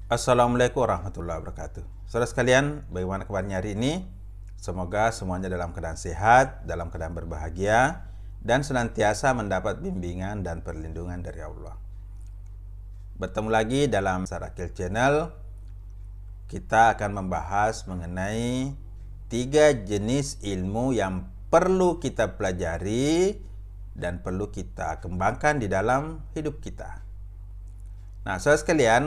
Assalamualaikum warahmatullahi wabarakatuh. Saudara sekalian, bagaimana kabarnya hari ini? Semoga semuanya dalam keadaan sehat, dalam keadaan berbahagia, dan senantiasa mendapat bimbingan dan perlindungan dari Allah. Bertemu lagi dalam Sarakil Channel. Kita akan membahas mengenai 3 jenis ilmu yang perlu kita pelajari dan perlu kita kembangkan di dalam hidup kita. Nah, saudara sekalian,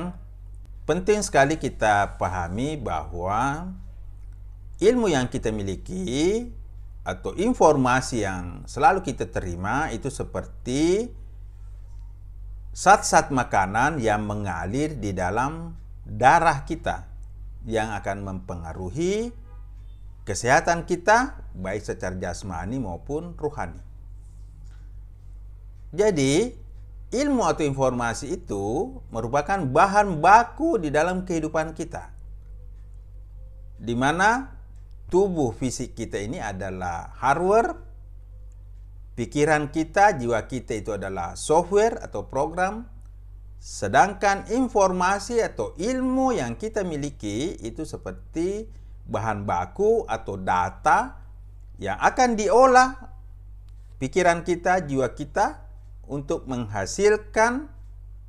penting sekali kita pahami bahwa ilmu yang kita miliki atau informasi yang selalu kita terima itu seperti zat-zat makanan yang mengalir di dalam darah kita yang akan mempengaruhi kesehatan kita baik secara jasmani maupun rohani. Jadi, ilmu atau informasi itu merupakan bahan baku di dalam kehidupan kita, di mana tubuh fisik kita ini adalah hardware, pikiran kita, jiwa kita itu adalah software atau program, sedangkan informasi atau ilmu yang kita miliki itu seperti bahan baku atau data yang akan diolah pikiran kita, jiwa kita untuk menghasilkan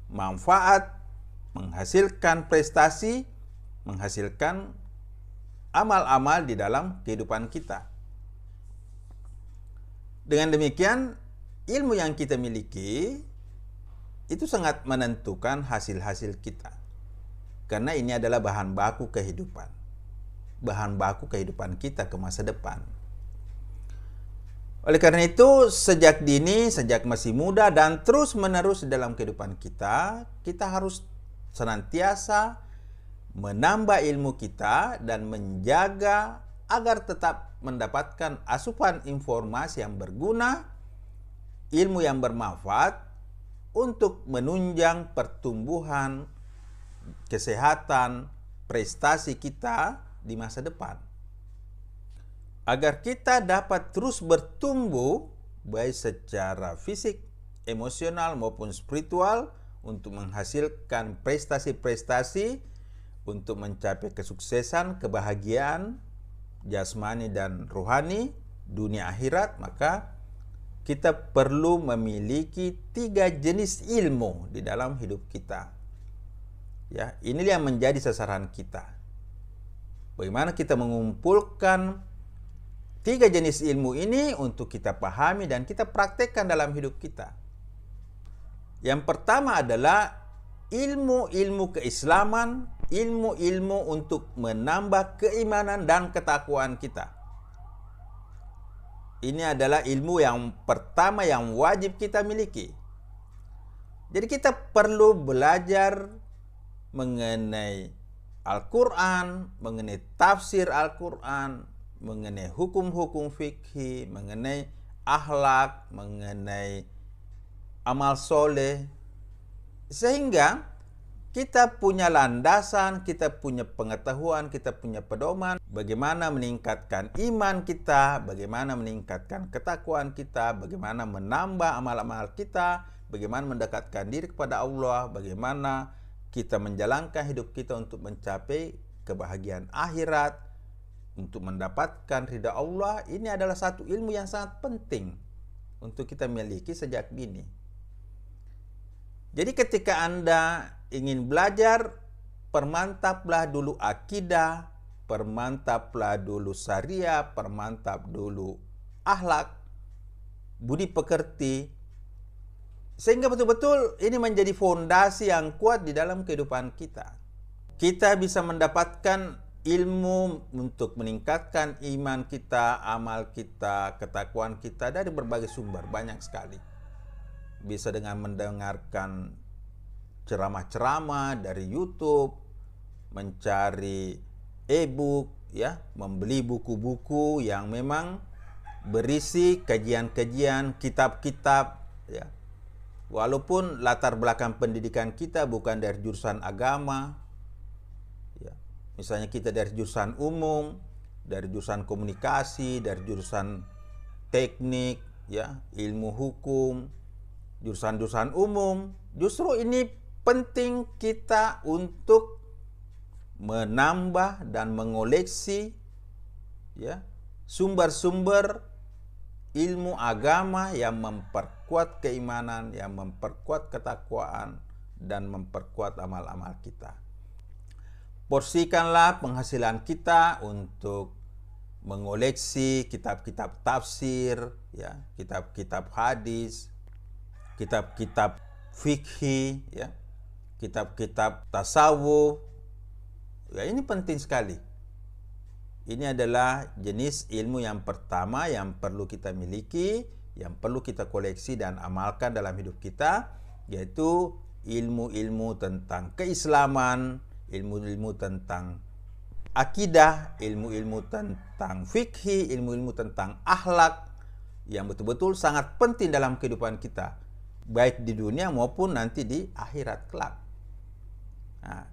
manfaat, menghasilkan prestasi, menghasilkan amal-amal di dalam kehidupan kita. Dengan demikian, ilmu yang kita miliki itu sangat menentukan hasil-hasil kita. Karena ini adalah bahan baku kehidupan. Bahan baku kehidupan kita ke masa depan. Oleh karena itu, sejak dini, sejak masih muda, dan terus-menerus dalam kehidupan kita, kita harus senantiasa menambah ilmu kita dan menjaga agar tetap mendapatkan asupan informasi yang berguna, ilmu yang bermanfaat untuk menunjang pertumbuhan, kesehatan, prestasi kita di masa depan. Agar kita dapat terus bertumbuh baik secara fisik, emosional maupun spiritual untuk menghasilkan prestasi-prestasi untuk mencapai kesuksesan, kebahagiaan jasmani dan rohani dunia akhirat, maka kita perlu memiliki 3 jenis ilmu di dalam hidup kita. Ya, inilah yang menjadi sasaran kita. Bagaimana kita mengumpulkan 3 jenis ilmu ini untuk kita pahami dan kita praktekkan dalam hidup kita. Yang pertama adalah ilmu-ilmu keislaman, ilmu-ilmu untuk menambah keimanan dan ketakwaan kita. Ini adalah ilmu yang pertama yang wajib kita miliki. Jadi kita perlu belajar mengenai Al-Quran, mengenai tafsir Al-Quran, mengenai hukum-hukum fikih, mengenai akhlak, mengenai amal soleh, sehingga kita punya landasan, kita punya pengetahuan, kita punya pedoman bagaimana meningkatkan iman kita, bagaimana meningkatkan ketakwaan kita, bagaimana menambah amal-amal kita, bagaimana mendekatkan diri kepada Allah, bagaimana kita menjalankan hidup kita untuk mencapai kebahagiaan akhirat, untuk mendapatkan ridha Allah. Ini adalah satu ilmu yang sangat penting untuk kita miliki sejak dini. Jadi ketika Anda ingin belajar, permantaplah dulu akidah, permantaplah dulu syariah, permantap dulu akhlak, budi pekerti, sehingga betul-betul ini menjadi fondasi yang kuat di dalam kehidupan kita. Kita bisa mendapatkan ilmu untuk meningkatkan iman kita, amal kita, ketakwaan kita dari berbagai sumber, banyak sekali. Bisa dengan mendengarkan ceramah-ceramah dari YouTube, mencari e-book, ya, membeli buku-buku yang memang berisi kajian-kajian, kitab-kitab, ya. Walaupun latar belakang pendidikan kita bukan dari jurusan agama, ya. Misalnya kita dari jurusan umum, dari jurusan komunikasi, dari jurusan teknik, ya, ilmu hukum, jurusan-jurusan umum, justru ini penting kita untuk menambah dan mengoleksi ya sumber-sumber ilmu agama yang memperkuat keimanan, yang memperkuat ketakwaan, dan memperkuat amal-amal kita. Porsikanlah penghasilan kita untuk mengoleksi kitab-kitab tafsir, ya, kitab-kitab hadis, kitab-kitab fikih, ya, kitab-kitab tasawuf. Ya, ini penting sekali. Ini adalah jenis ilmu yang pertama yang perlu kita miliki, yang perlu kita koleksi dan amalkan dalam hidup kita, yaitu ilmu-ilmu tentang keislaman, ilmu-ilmu tentang akidah, ilmu-ilmu tentang fikih, ilmu-ilmu tentang akhlak yang betul-betul sangat penting dalam kehidupan kita, baik di dunia maupun nanti di akhirat kelak. Nah,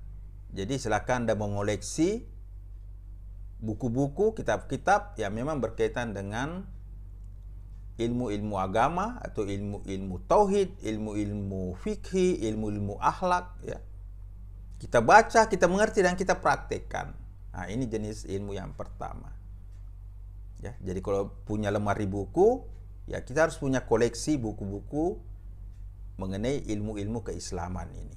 jadi silakan Anda mengoleksi buku-buku, kitab-kitab yang memang berkaitan dengan ilmu-ilmu agama atau ilmu-ilmu tauhid, ilmu-ilmu fikih, ilmu-ilmu akhlak, ya. Kita baca, kita mengerti dan kita praktekkan. Nah, ini jenis ilmu yang pertama. Ya, jadi kalau punya lemari buku, ya kita harus punya koleksi buku-buku mengenai ilmu-ilmu keislaman ini.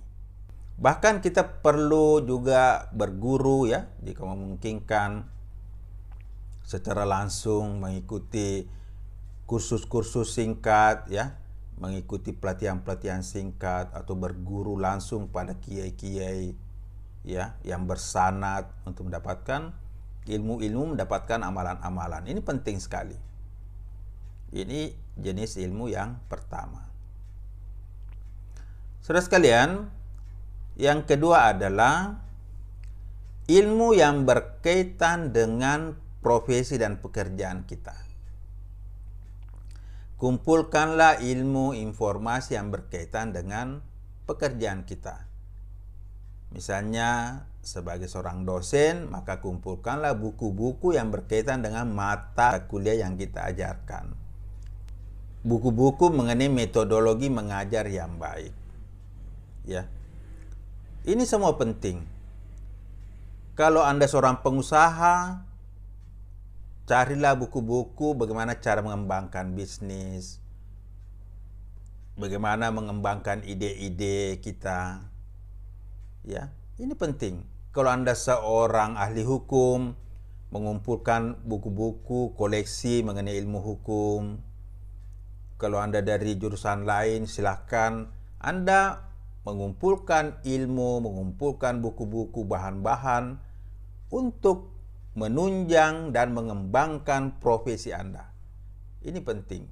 Bahkan kita perlu juga berguru, ya, jika memungkinkan, secara langsung mengikuti kursus-kursus singkat, ya, mengikuti pelatihan-pelatihan singkat atau berguru langsung pada kiai-kiai, ya, yang bersanad untuk mendapatkan ilmu-ilmu, mendapatkan amalan-amalan. Ini penting sekali. Ini jenis ilmu yang pertama. Saudara sekalian, yang kedua adalah ilmu yang berkaitan dengan profesi dan pekerjaan kita. Kumpulkanlah ilmu informasi yang berkaitan dengan pekerjaan kita. Misalnya sebagai seorang dosen, maka kumpulkanlah buku-buku yang berkaitan dengan mata kuliah yang kita ajarkan. Buku-buku mengenai metodologi mengajar yang baik. Ya. Ini semua penting. Kalau Anda seorang pengusaha, carilah buku-buku bagaimana cara mengembangkan bisnis, bagaimana mengembangkan ide-ide kita. Ya, ini penting. Kalau Anda seorang ahli hukum, mengumpulkan buku-buku koleksi mengenai ilmu hukum. Kalau Anda dari jurusan lain, silahkan Anda mengumpulkan ilmu, mengumpulkan buku-buku bahan-bahan untuk menunjang dan mengembangkan profesi Anda. Ini penting.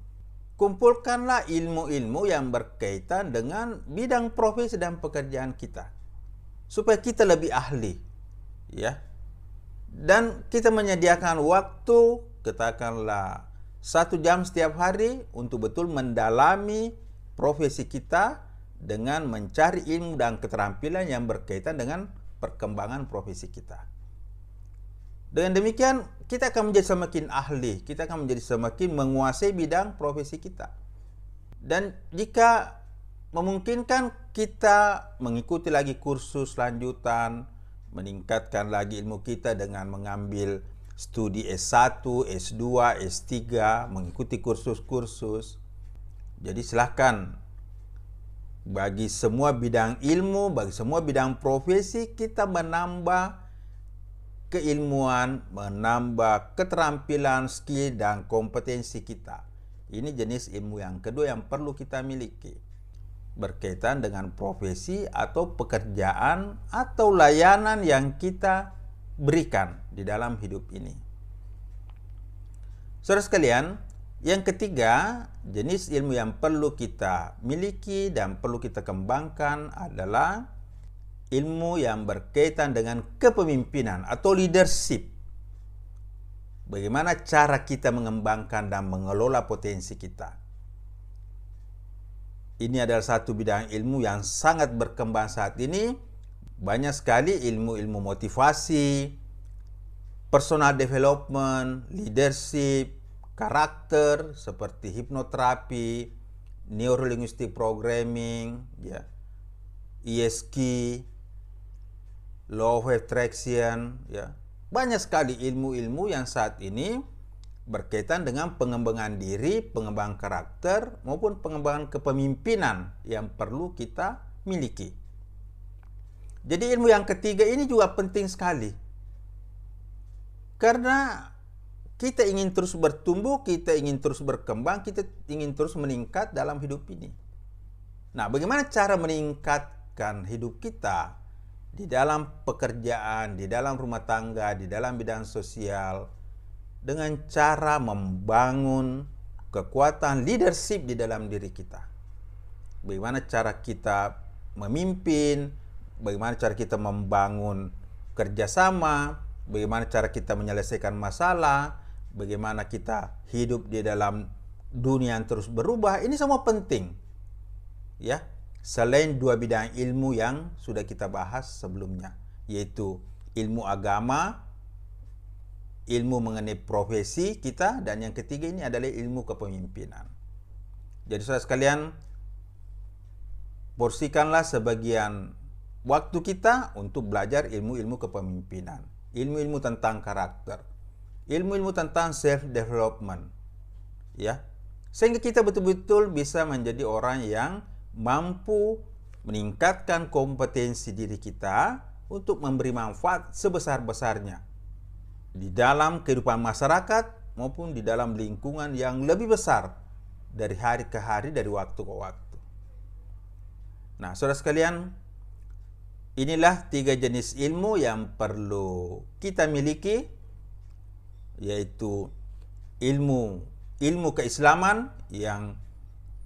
Kumpulkanlah ilmu-ilmu yang berkaitan dengan bidang profesi dan pekerjaan kita, supaya kita lebih ahli, ya. Dan kita menyediakan waktu, katakanlah 1 jam setiap hari untuk betul mendalami profesi kita dengan mencari ilmu dan keterampilan yang berkaitan dengan perkembangan profesi kita. Dengan demikian, kita akan menjadi semakin ahli, kita akan menjadi semakin menguasai bidang profesi kita. Dan jika memungkinkan, kita mengikuti lagi kursus lanjutan, meningkatkan lagi ilmu kita dengan mengambil studi S1, S2, S3, mengikuti kursus-kursus. Jadi silahkan, bagi semua bidang ilmu, bagi semua bidang profesi, kita menambah keilmuan, menambah keterampilan, skill, dan kompetensi kita. Ini jenis ilmu yang kedua yang perlu kita miliki, berkaitan dengan profesi atau pekerjaan atau layanan yang kita berikan di dalam hidup ini. Saudara sekalian, yang ketiga, jenis ilmu yang perlu kita miliki dan perlu kita kembangkan adalah ilmu yang berkaitan dengan kepemimpinan atau leadership. Bagaimana cara kita mengembangkan dan mengelola potensi kita. Ini adalah satu bidang ilmu yang sangat berkembang saat ini. Banyak sekali ilmu-ilmu motivasi, personal development, leadership, karakter seperti hipnoterapi, neurolinguistic programming, ya, ESQ, law of attraction, ya. Banyak sekali ilmu-ilmu yang saat ini berkaitan dengan pengembangan diri, pengembangan karakter, maupun pengembangan kepemimpinan yang perlu kita miliki. Jadi ilmu yang ketiga ini juga penting sekali. Karena kita ingin terus bertumbuh, kita ingin terus berkembang, kita ingin terus meningkat dalam hidup ini. Nah, bagaimana cara meningkatkan hidup kita di dalam pekerjaan, di dalam rumah tangga, di dalam bidang sosial, dengan cara membangun kekuatan leadership di dalam diri kita. Bagaimana cara kita memimpin, bagaimana cara kita membangun kerjasama, bagaimana cara kita menyelesaikan masalah, bagaimana kita hidup di dalam dunia yang terus berubah. Ini semua penting, ya. Selain dua bidang ilmu yang sudah kita bahas sebelumnya, yaitu ilmu agama, ilmu mengenai profesi kita, dan yang ketiga ini adalah ilmu kepemimpinan. Jadi saudara sekalian, porsikanlah sebagian waktu kita untuk belajar ilmu-ilmu kepemimpinan, ilmu-ilmu tentang karakter, ilmu-ilmu tentang self development, ya, sehingga kita betul-betul bisa menjadi orang yang mampu meningkatkan kompetensi diri kita untuk memberi manfaat sebesar-besarnya di dalam kehidupan masyarakat maupun di dalam lingkungan yang lebih besar dari hari ke hari, dari waktu ke waktu. Nah, saudara sekalian, inilah 3 jenis ilmu yang perlu kita miliki, yaitu ilmu keislaman yang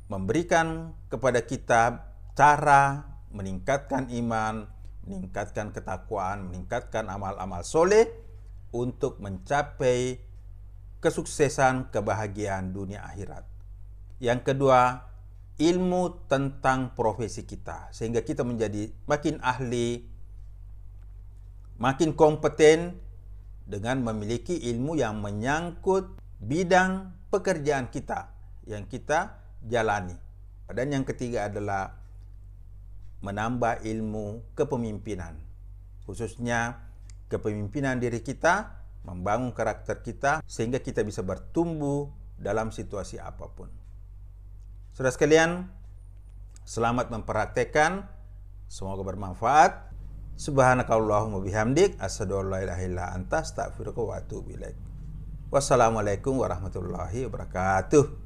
memberikan kepada kita cara meningkatkan iman, meningkatkan ketakwaan, meningkatkan amal-amal soleh untuk mencapai kesuksesan, kebahagiaan dunia akhirat. Yang kedua, ilmu tentang profesi kita, sehingga kita menjadi makin ahli, makin kompeten dengan memiliki ilmu yang menyangkut bidang pekerjaan kita yang kita jalani. Dan yang ketiga adalah menambah ilmu kepemimpinan, khususnya kepemimpinan diri kita, membangun karakter kita sehingga kita bisa bertumbuh dalam situasi apapun. Saudara sekalian, selamat mempraktekkan, semoga bermanfaat. Subhanakallahumma bihamdik, asyhadu an la ilaha illa anta, astaghfiruka wa atubu ilaik. Wassalamualaikum warahmatullahi wabarakatuh.